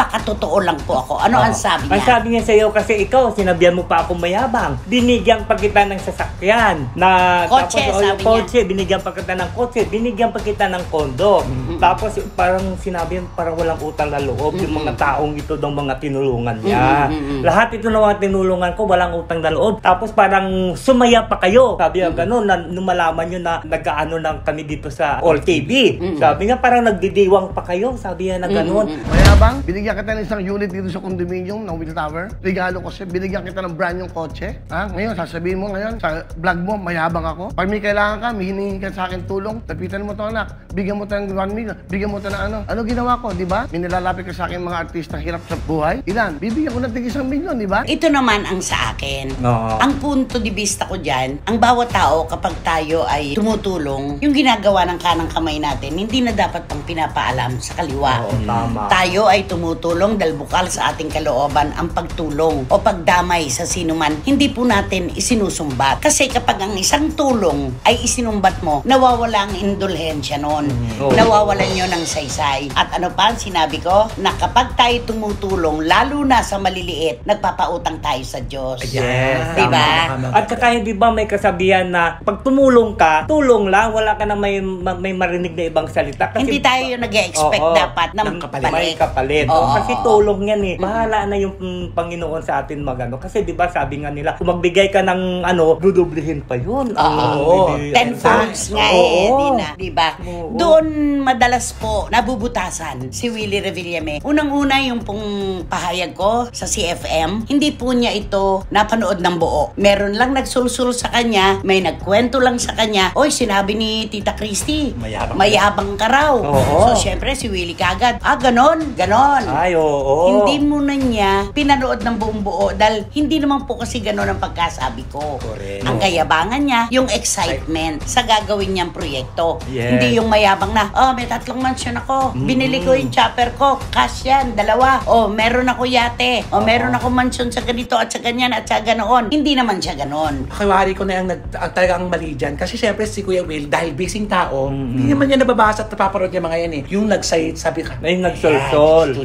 Nagpakatotoo lang po ako. Ano ang sabi Ang niya? sabi niya sa'yo kasi ikaw, sinabihan mo pa ako mayabang. Binigyan pa kita ng sasakyan. Na, Kotse, tapos, sabi kotse, binigyan pa kita ng kotse, binigyan pa kita ng kondo. Tapos parang sinabi parang walang utang na loob yung mga taong ito daw mga tinulungan niya. Lahat ito ng mga tinulungan ko, walang utang na loob. Tapos parang sumaya pa kayo. Sabi niya gano'n, nung malaman nyo na nagkaano lang kami dito sa All TV. Sabi niya parang nagdidiwang pa kayo. Sabi niya na gano'n. Mayabang, binigyan kita ng isang unit dito sa condominium ng Will Tower. Regalo ko siya, binigyan kita ng brand yung kotse. Ha? Ngayon, sasabihin mo ngayon, sa vlog mo, mayabang ako. Pag may kailangan ka, may hiningi ka sa akin tulong, lapitan mo to anak, bigyan mo to ng 1 million, bigyan mo to ng ano. Ano ginawa ko, di ba? May nilalapit ka sa akin mga artista hirap sa buhay. Ilan? Bibigyan ko ng tig 1 million, di ba? Ito naman ang sa akin. Oo. Ang punto di vista ko dyan, ang bawat tao kapag tayo ay tumutulong, yung ginagawa ng kanang kamay natin, hindi na dapat pang pinapaalam sa kaliwa. Oo, tama. Tayo ay tumutulong dahil bukal sa ating kalooban ang pagtulong o pagdamay sa sinuman. Hindi po natin isinusumbat. Kasi kapag ang isang tulong ay isinumbat mo, nawawala ang indulhensya nun. Oo. Nawawalan nyo ng saysay. At ano pa ang sinabi ko? Na kapag tayo tumutulong, lalo na sa maliliit, nagpapautang tayo sa Diyos. Yes, Diba? tama. At saka hindi ba may kasabihan na pag tumulong ka, tulong lang, wala ka na may marinig na ibang salita. Kasi, Hindi tayo nag-expect Oo. dapat ng Ng kapalit. may kapalit. Oo. Kasi tulong yan eh. Bahala na yung Panginoon sa atin magano. Kasi di ba sabi nga nila, kung magbigay ka ng ano, dudublihin pa yun. Oo. Hindi- 10 folds nga Oo. eh, di na, di ba? Oo. Doon madalas po nabubutasan si Willie Revillame. Unang-una yung pong pahayag ko sa CFM, hindi po niya ito napanood ng buo. Meron lang nagsulsul sa kanya, may nagkwento lang sa kanya, oy, sinabi ni Tita Christy, mayabang ka raw. Oo. So, syempre, si Willie kagad, ganon. Ay, oo. Hindi mo na niya pinanood ng buong buo dahil hindi naman po kasi ganon ang pagkasabi ko. Correct. Ang kayabangan niya, yung excitement sa gagawin niyang proyekto. Yes. Hindi yung mayabang na, may 3 mansion ako. Binili ko yung chopper ko. Cash yan, 2. Meron ako yate. Meron ako mansion sa ganito at sa ganyan at sa ganoon. Hindi naman siya ganon. Kawari ko na ang talagang mali dyan. Kasi syempre si Kuya Will, dahil busy tao, hindi naman niya nababasa at napaparod niya mga yan eh. Yung sabi ka, Ay, nagsolsol.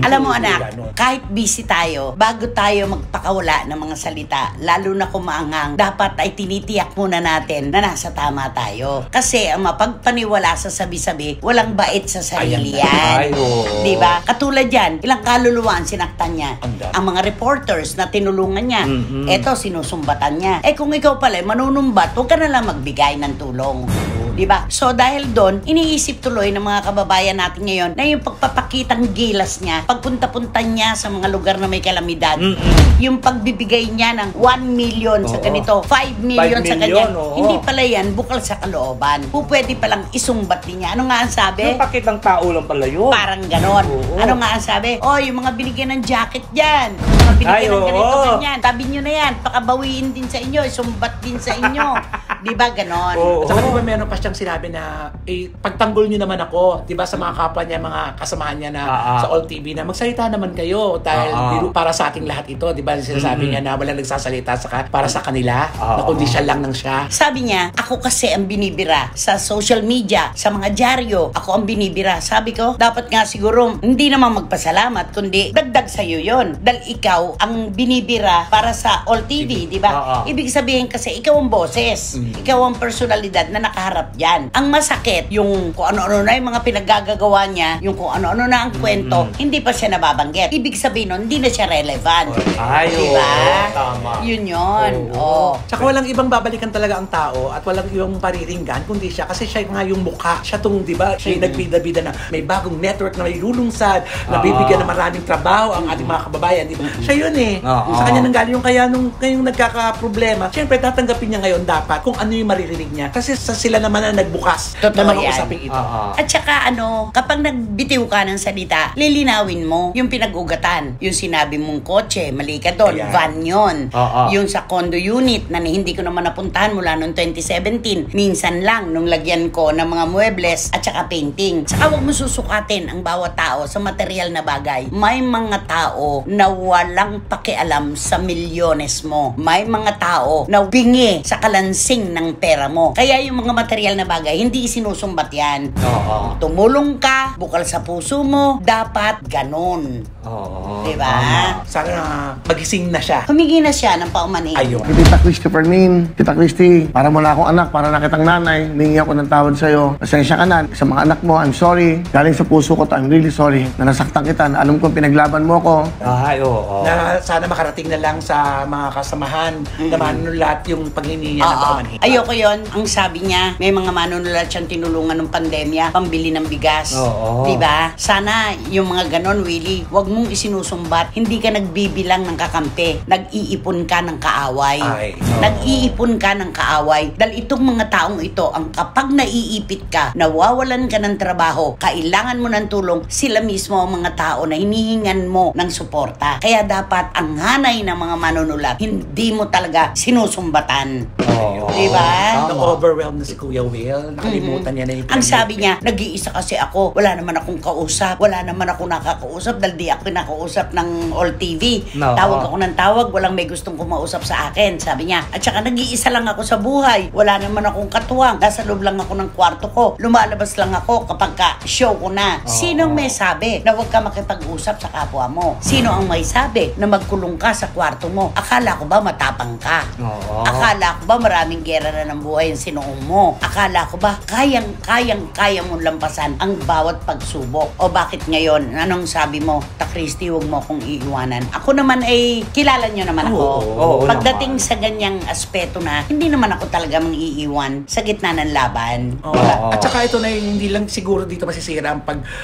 Alam mo anak, kahit busy tayo, bago tayo magpakawala ng mga salita, lalo na kumaangang, dapat ay tinitiyak muna natin na nasa tama tayo. Kasi ang mapagpaniwala sa sabi-sabi, walang bait sa sarili Ay, yan. oo. Diba? Katulad yan, ilang kaluluwa ang sinaktan niya. Ang dami. Ang mga reporters na tinulungan niya. Eto, sinusumbatan niya. Kung ikaw pala manunumbat, huwag ka na lang magbigay ng tulong. Diba? So dahil doon, iniisip tuloy ng mga kababayan natin ngayon na yung pagpapakitang gilas niya, pagpunta-punta niya sa mga lugar na may kalamidad, yung pagbibigay niya ng 1 million sa ganito, 5 million sa 5 ganyan, million, oo. hindi pala yan bukal sa kalooban. Pwede palang isumbat niya. Ano nga ang sabi? Yung pakitang tao lang pala yun. Parang ganon. Oo. Ano nga ang sabi? Yung mga binigyan ng jacket dyan. Yung mga binigyan Ay, ng ganito, oo. ganyan. Tabi nyo na yan. Pakabawiin din sa inyo. Isumbat din sa inyo. Di ba ganon? Oo. At saka diba meron pa siyang sinabi na pagtanggol niyo naman ako, 'di ba, sa mga kapwa niya, mga kasamahan niya na sa All TV na magsalita naman kayo dahil para sa ating lahat ito, 'di ba? Sinasabi niya na walang nagsasalita para sa kanila, na kundi siya lang ng siya. Sabi niya, ako kasi ang binibira sa social media, sa mga dyaryo. Ako ang binibira. Sabi ko, dapat nga siguro hindi naman magpasalamat, kundi dagdag sa iyo 'yon. Dahil ikaw ang binibira para sa All TV, 'di ba? Ibig sabihin kasi ikaw ang boses. Ikaw ang personalidad na nakaharap diyan. Ang masakit, yung kung ano-ano na yung mga pinaggagawa niya, yung kung ano-ano na ang kwento, hindi pa siya nababanggit. Ibig sabihin nun, hindi na siya relevant. Ay, diba? oo, tama. Yun yun. Oo. Tsaka walang ibang babalikan talaga ang tao at walang ibang pariringgan kundi siya, kasi siya nga yung mukha. Siya tong, di ba, siya yung nagbida-bida na may bagong network na may lulungsad, na bibigyan ng maraming trabaho ang ating mga kababayan, di ba? Siya yun eh. Sa kanya nanggaling yung kaya nung nagkakaproblema, siyempre tatanggapin niya ngayon dapat kung ano yung maririnig niya. Kasi sila naman na nagbukas Totoo ng mga yan. usaping ito. At saka kapag nagbitiw ka ng salita, lilinawin mo yung pinag-ugatan. Yung sinabi mong kotse, mali ka doon, Ayan. van yun. Oo. Yung sa condo unit na hindi ko naman napuntahan mula noong 2017, minsan lang nung lagyan ko ng mga muebles at saka painting. Saka huwag mo susukatin ang bawat tao sa material na bagay. May mga tao na walang pakialam sa milyones mo. May mga tao na bingi sa kalansing ng pera mo. Kaya yung mga material na bagay, hindi isinusumbat yan. Oo. Tumulong ka, bukal sa puso mo, dapat ganon. Oo. Diba? Sana magising na siya. Humingi na siya ng paumanhin. Ayun. Tita Christopher Min, Tita Christy, para mo na akong anak, para na kitang nanay, humingi ako ng tawad sa'yo. Pasensya ka na, sa mga anak mo, I'm sorry. Galing sa puso ko to, I'm really sorry. Na nasaktan kita, na alam ko pinaglaban mo ko. Ay, oo. Na sana makarating na lang sa mga kasamahan na manunulat yung paghingi niya ng Oo. paumanhin. Ayoko yon. Ang sabi niya, may mga manunulat siyang tinulungan ng pandemya, pambili ng bigas. Oo. Diba? Sana yung mga ganon, Willie, wag mong isinusumbat. Hindi ka nagbibilang ng kakampi. Nag-iipon ka ng kaaway. Ay. Nag-iipon ka ng kaaway. Dahil itong mga taong ito, ang kapag naiipit ka, nawawalan ka ng trabaho, kailangan mo ng tulong, sila mismo ang mga tao na hinihingan mo ng suporta. Kaya dapat ang hanay ng mga manunulat, hindi mo talaga sinusumbatan. Oo. Diba? Na-overwhelmed na si Kuya Will. Nakalimutan niya na yung Ang sabi niya, nag-iisa kasi ako. Wala naman akong kausap. Wala naman ako nakakausap dahil di ako nakausap ng All TV. No. Tawag ako ng tawag. Walang may gustong kumausap sa akin. Sabi niya. At saka nag-iisa lang ako sa buhay. Wala naman akong katuwang. Nasa loob lang ako ng kwarto ko. Lumalabas lang ako kapag show ko na. Sinong may sabi na huwag ka makipag-usap sa kapwa mo? Sino ang may sabi na magkulong ka sa kwarto mo? Akala ko ba matapang ka? Oo. Akala ko ba maraming gera na ng buhay ang sinuong mo? Akala ko ba kaya mong lampasan ang bawat pagsubok? O bakit ngayon? Anong sabi mo? Ta Christy, huwag mo akong iiwanan. Ako naman ay kilala nyo naman ako. Oo, Pagdating naman. sa ganyang aspeto na, hindi naman ako talaga mang iiwan sa gitna ng laban. Oo. At saka ito na hindi lang siguro dito masisira ang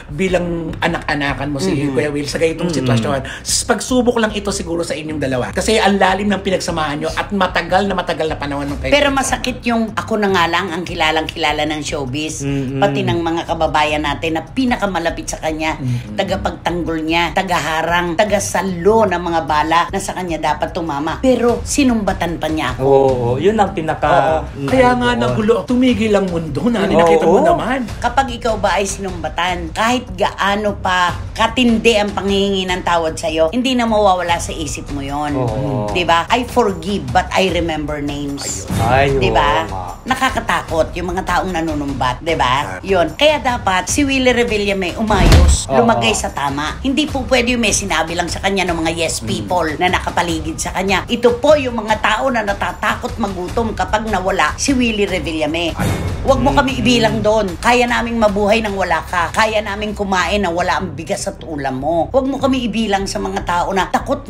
bilang anak-anakan mo si Kuya Will sa ganitong sitwasyon. Pagsubok lang ito siguro sa inyong dalawa. Kasi ang lalim ng pinagsamahan nyo at matagal na panahon ng kayo. Pero masakit yung ako na nga lang ang kilalang-kilala ng showbiz. Pati ng mga kababayan natin na pinakamalapit sa kanya. Tagapagtanggol niya, tagaharang, tagasalo ng mga bala na sa kanya dapat tumama. Pero sinumbatan pa niya ako. Oo, yun ang pinaka... Kaya nga nagulo, tumigil ang mundo na. Nakita mo naman. Kapag ikaw ba ay sinumbatan, kahit gaano pa katindi ang panghihingi ng tawad sa'yo, hindi na mawawala sa isip mo yon. Oo. Diba? I forgive but I remember names. Ay, oo Diba? nga. Nakakatakot yung mga taong nanunumbat, 'di ba? 'Yun. Kaya dapat si Willie Revillame umayos, lumagay sa tama. Hindi po pwede yung may sinabi lang sa kanya ng mga yes people na nakapaligid sa kanya. Ito po yung mga tao na natatakot magutom kapag nawala si Willie Revillame. Huwag mo kami ibilang doon. Kaya naming mabuhay nang wala ka. Kaya naming kumain nang wala ang bigas at ulam mo. Huwag mo kami ibilang sa mga tao na takot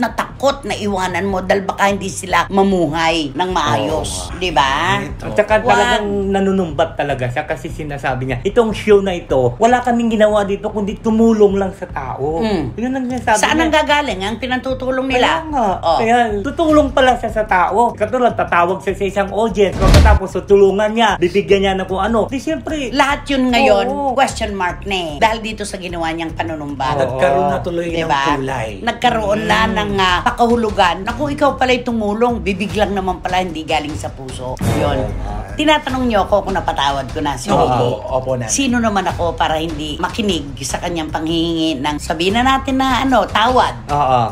na iwanan mo dahil baka hindi sila mamuhay ng maayos. 'Di ba? At saka talagang nanunumbat talaga siya kasi sinasabi niya, itong show na ito, wala kaming ginawa dito kundi tumulong lang sa tao. Yun ang sinasabi Saan niya. ang gagagaling ang pinatutulong nila? Kaya nga. Oh. Kaya tutulong pala siya sa tao. Katulad, tatawag siya sa isang audience. Pagkatapos tutulungan niya, bibigyan niya na kung ano. Di siyempre, Lahat yun ngayon, Oo. question mark na eh. Dahil dito sa ginawa niyang panunumbat. Nagkaroon na tuloy ng Diba? kulay. Nagkaroon na ng pakahulugan na kung ikaw pala'y tumulong, bibiglang naman pala hindi galing sa puso. Yun. Tinatanong niyo ako kung napatawad ko na si Willie. Opo na. Sino naman ako para hindi makinig sa kanyang panghihingi ng sabihin na natin na tawad.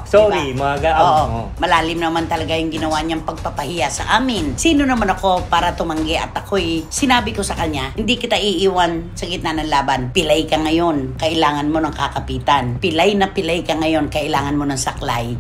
sorry, Diba? mga Oo. Malalim naman talaga yung ginawa niyang pagpapahiya sa amin. Sino naman ako para tumanggi at ako'y sinabi ko sa kanya, hindi kita iiwan sa gitna ng laban. Pilay ka ngayon, kailangan mo ng kakapitan. Pilay na pilay ka ngayon, kailangan mo ng saklay.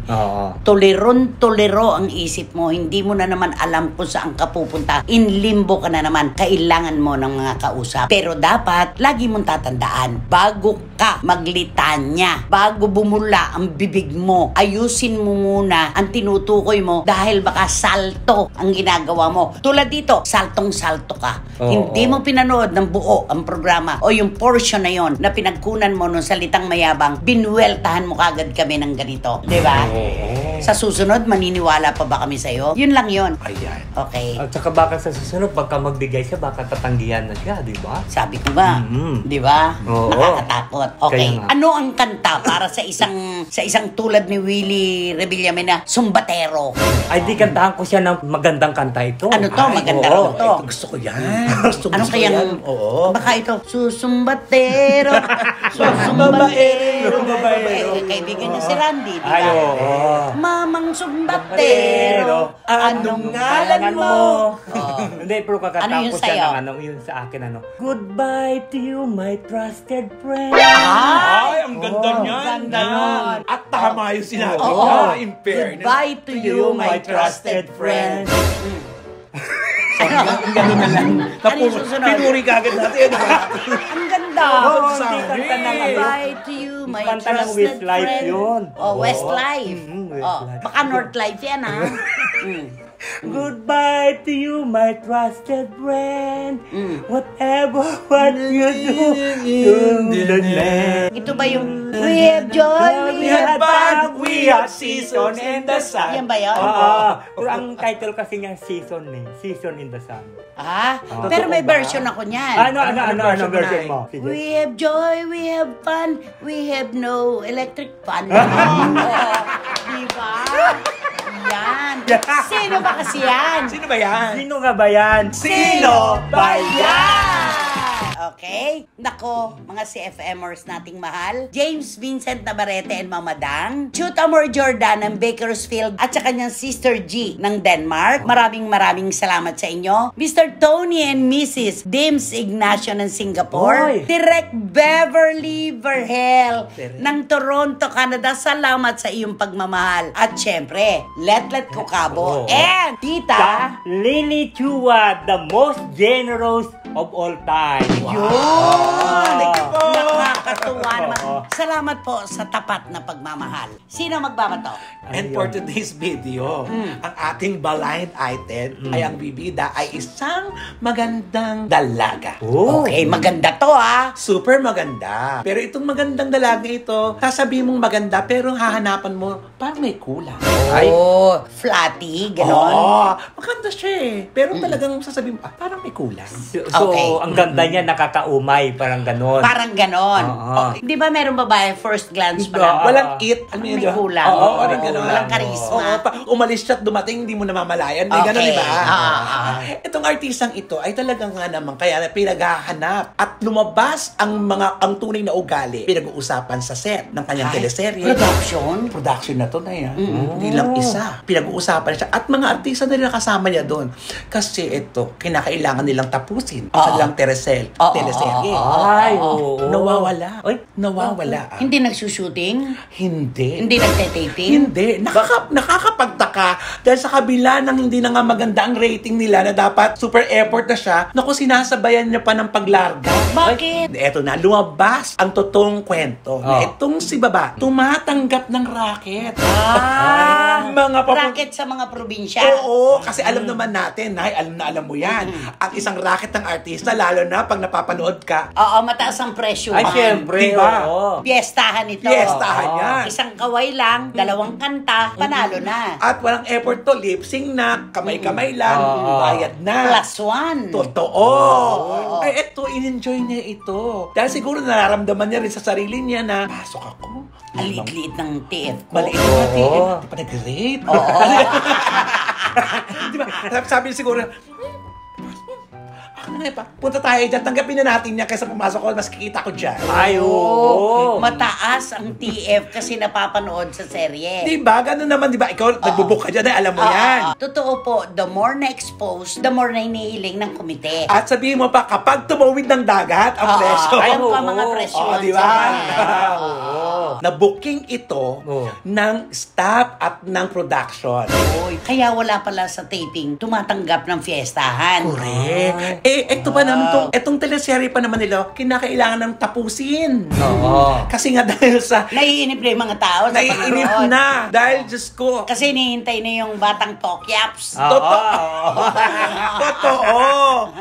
Toleron-tolero ang isip mo, hindi mo na naman alam kung saan ka pupunta. In limbo ka na naman, kailangan mo ng mga kausap. Pero dapat, lagi mong tatandaan, bago ka maglitanya, bago bumula ang bibig mo, ayusin mo muna ang tinutukoy mo dahil baka salto ang ginagawa mo. Tulad dito, saltong-salto ka. Hindi mo pinanood ng buo ang programa o yung portion na yon na pinagkunan mo nung salitang mayabang, binuweltahan mo kagad kami ng ganito. Diba? Sa susunod, maniniwala pa ba kami sa'yo? Yun lang yun. Ayan. Okay. At saka baka sa susunod, pagka magbigay siya, baka tatanggihan na siya, di ba? Sabi ko ba? Di ba? Oo. Nakakatakot. Okay. Kaya nga. Ano ang kanta para sa isang tulad ni Willie Revillame na sumbatero? Ay, di kantahan ko siya ng magandang kanta ito. Ano to? Maganda raw to. Ito, gusto ko yan. Gusto Ano ko kayang... yan. Oo. Baka ito, susumbatero. Susumbatero. Babaero. kaibigan niya si Randy, di ba? Ay, oo. Mamang sumbatero, anong ngalan mo? Hindi, pero Ano kakatapos yun yan sa'yo? yun sa akin, Goodbye to you, my trusted friend. Ay, ang ganda Oh, niyan. ganda nun. At tama yung sinabi Oo. niya. In fairness. Goodbye to you, my trusted friend. Gano'n na lang. Ano yung susunod? Pinuri ka agad natin. Ang ganda. Oo, Hindi kanta ng Goodbye to you, my Kanta ng trusted Westlife friend. yun. Oh, Westlife. Westlife. Baka Northlife yan, ha? Goodbye to you, my trusted friend. Whatever what you do, the land. Ito ba yung We have joy, we have fun, we have season in the sun. Yan ba yun? Pero ang title kasi niya season in the sun. Ah, pero may version ako niyan. Ano version mo? Sige. We have joy, we have fun, we have no electric fan. Diba? Yan. Sino ba kasi yan? Sino ba yan? Sino nga ba yan? Sino ba yan? Okay? Nako, mga CFMers nating mahal. James Vincent Navarrete and Mama Dang. Chut Amor Jordan ng Bakersfield at sa kanyang sister G ng Denmark. Maraming salamat sa inyo. Mr. Tony and Mrs. Dims Ignacio ng Singapore. Oy. Direct Beverly Verhel ng Toronto, Canada. Salamat sa iyong pagmamahal. At syempre, Let Kukabo. Oh. And Tita Lily Chua, the most generous of all time. Yun! Nakakatuwa Oo. naman. Salamat po sa tapat na pagmamahal. Sino magbabato? And for today's video, ang ating blind item ay ang bibida ay isang magandang dalaga. Oh. Okay, maganda to ha. Super maganda. Pero itong magandang dalaga ito, sasabihin mong maganda pero hahanapan mo parang may kulang. Oh, flatty, gano'n. Oo, maganda siya eh. Pero talagang sasabihin mo, parang may kulang. So, Okay. ang ganda niya, nakakaumay, parang ganon. Parang gano'n. Oo. Di ba meron babae, first glance pa lang? Walang it. Alam niyo, May di ba? kulang. Oo, parang gano'n. Walang karisma. Oo, umalis siya at dumating, hindi mo namamalayan. May Okay. gano'n, di ba? Ah. Itong artistang ito ay talagang nga naman kaya pinaghahanap at lumabas ang tunay na ugali. Pinag-uusapan sa set ng kanyang teleserye. Production na to na yan. Hindi lang isa. Pinag-uusapan siya. At mga artista na rin nakasama niya doon. Kasi ito, kinakailangan nilang tapusin ang kanilang teleserye. Ay, oo. Nawawala. Ay, Nawawala. Hindi nagsushooting? Hindi. Hindi nagte-taping? Hindi. Nakakapagtaka dahil sa kabila ng hindi na nga maganda ang rating nila na dapat super effort na siya, naku, sinasabayan niya pa ng paglarga. Bakit? Eto na, lumabas ang totoong kwento. Na itong si Baba, tumatanggap ng racket. Mga Racket sa mga probinsya? Oo, kasi alam naman natin, alam mo yan. Ang isang racket ng artista, lalo na pag napapanood ka, Oo, mataas ang presyo. Ay, syempre. Diba? Oo. Piestahan ito. Fiestahan yan. Isang kaway lang, dalawang kanta, panalo na. At walang effort to, lip-sync na, kamay-kamay lang, bayad na. Plus one. Totoo. Ay, eto, in-enjoy niya ito. Dahil siguro nararamdaman niya rin sa sarili niya na, pasok ako. Ang liit-liit ng TF ko. Maliit na TF. Di pa nag-rate. Di ba? Sabi niya siguro, ako na nga pa, punta tayo dyan, tanggapin na natin niya kaysa pumasok ko, mas kikita ko dyan. Ay, oo. Mataas ang TF kasi napapanood sa serye. Di ba? Ganun naman, di ba? Ikaw, nagbubuk ka dyan, alam mo yan. Totoo po, the more na-expose, the more na inihiling ng komite. At sabihin mo pa, kapag tumawid ng dagat, ang presyo. Ayun pa mga presyo. Oo, di ba? Na-booking ito ng staff at ng production. Kaya wala pala sa taping, tumatanggap ng fiestahan. Correct. Ito pa naman, itong teleserye pa naman nila, kinakailangan ng tapusin. Oo. Kasi nga dahil sa, Naiinip na yung mga tao sa naiinip panonood. na. Dahil, Diyos ko, Kasi hinihintay na yung batang Tokyaps. Totoo.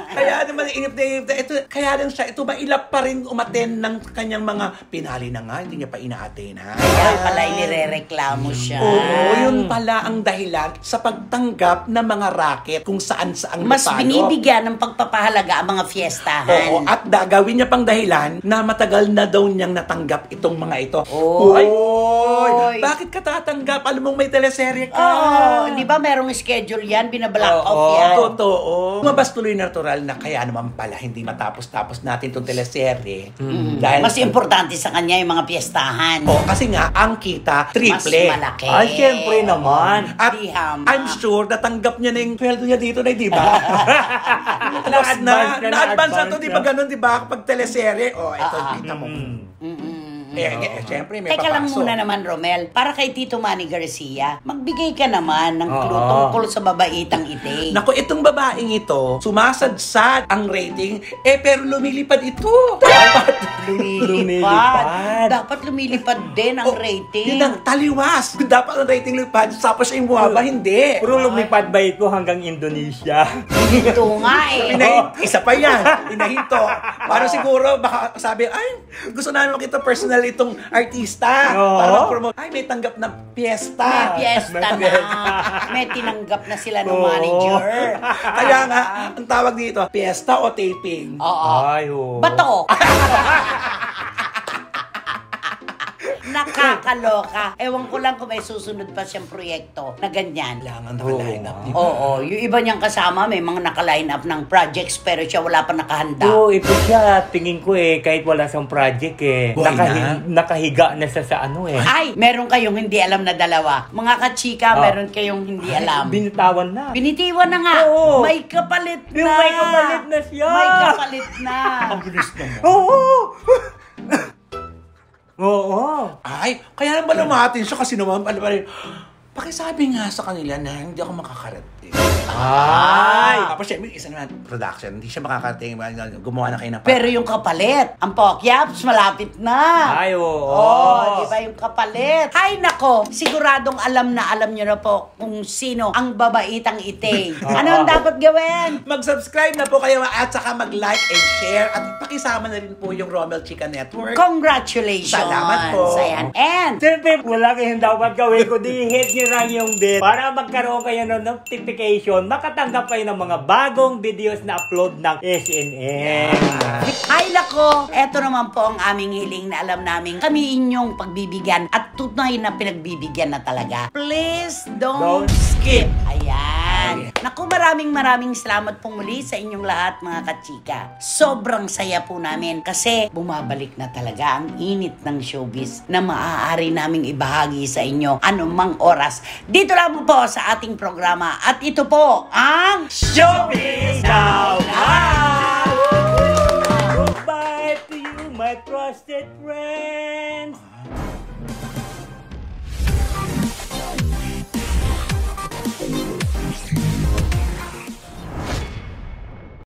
Kaya naman inip na ito, kaya lang siya, ito ba ilap pa rin umaten ng kanyang mga pinali na nga, hindi niya pa ina-attend ha. Kaya pala inirereklamo siya. Oo, yun pala ang dahilan sa pagtanggap ng mga racket kung saan-saan Mas napalo. binibigyan ng pagpapahalaga ang mga fiestahan. Oo, at gagawin niya pang dahilan na matagal na daw niyang natanggap itong mga ito. Oy! Bakit ka tatanggap? Alam mong may teleserye ka. Oo, di ba merong schedule yan? Binablock off yan. Totoo. Lumabas tuloy natural na kaya naman pala hindi matapos-tapos natin itong teleserye. Dahil Mas importante sa kanya yung mga fiestahan. naman. Oh, kasi nga, ang kita, Mas triple. malaki. Ay, syempre naman. At Di hama. I'm sure natanggap niya na yung sweldo niya dito na, di ba? Na-advance na, Na-advance na to, na-advance di ba na. ganun, di ba? Kapag teleserye, oh, ito, kita mo. Siyempre, may Teka lang papasok. muna naman, Romel. Para kay Tito Manny Garcia, magbigay ka naman ng clue Oo. tungkol sa babaitang ite. Naku, itong babaeng ito, sumasadsad ang rating, pero lumilipad ito. Lumilipad. Dapat lumilipad din ang Oh, rating. Yun ang taliwas. Dapat ang rating lumipad, tapos siya yung bumaba, hindi. Puro lumipad ba ito hanggang Indonesia? Ito nga eh. Isa pa yan. Inahinto. Para siguro, baka sabi, ay, gusto namin makita personal itong artista. Oo. Para mag-promote. Ay, may tanggap na piyesta. May piyesta na. May tinanggap na sila ng Oo. manager. Kaya nga, ang tawag dito, piyesta o taping? Oo. Ay, oo. Bato. Nakakaloka. Ewan ko lang kung may susunod pa siyang proyekto na ganyan. Kailangan naka-line up, di ba? Oo, yung iba niyang kasama may mga naka-line up ng projects pero siya wala pa nakahanda. Oo, ito siya. Tingin ko kahit wala siyang project Buhay nakahiga na siya sa ano Ay, meron kayong hindi alam na dalawa. Mga kachika, meron kayong hindi alam. Binitawan na. Binitiwan na nga. Oo. May kapalit na. Yung may kapalit na siya. May kapalit na. Ang bilis naman. Oo! Oo. Ay, kaya naman lumatin siya kasi naman, pakisabi nga sa kanila na hindi ako makakarating. Ay! Tapos siya, isa naman, production, hindi siya makakarating, gumawa na kayo ng Pero yung kapalit, ang Pokyaps, malapit na. Ay, oo. Oh, di ba yung kapalit? Ay, nako, siguradong alam nyo na po kung sino ang babaitang ite. Ano ang dapat gawin? Mag-subscribe na po kayo at saka mag-like and share at pakisama na rin po yung Romel Chica Network. Congratulations! Salamat po. Ayan. And, Siyempre, wala kayong dapat gawin kundi hit nyo lang yung bell para magkaroon kayo ng notification, makatanggap kayo ng mga bagong videos na upload ng SNN. ay nako, eto naman po ang aming hiling na alam namin kami inyong pagbibigyan at tunay na pinagbibigyan na talaga. Please don't skip. Ayan. Naku, maraming salamat po muli sa inyong lahat mga kachika. Sobrang saya po namin kasi bumabalik na talaga ang init ng showbiz na maaari naming ibahagi sa inyo anumang oras. Dito lang po sa ating programa at ito po ang Showbiz Now! Goodbye to you, my trusted friend.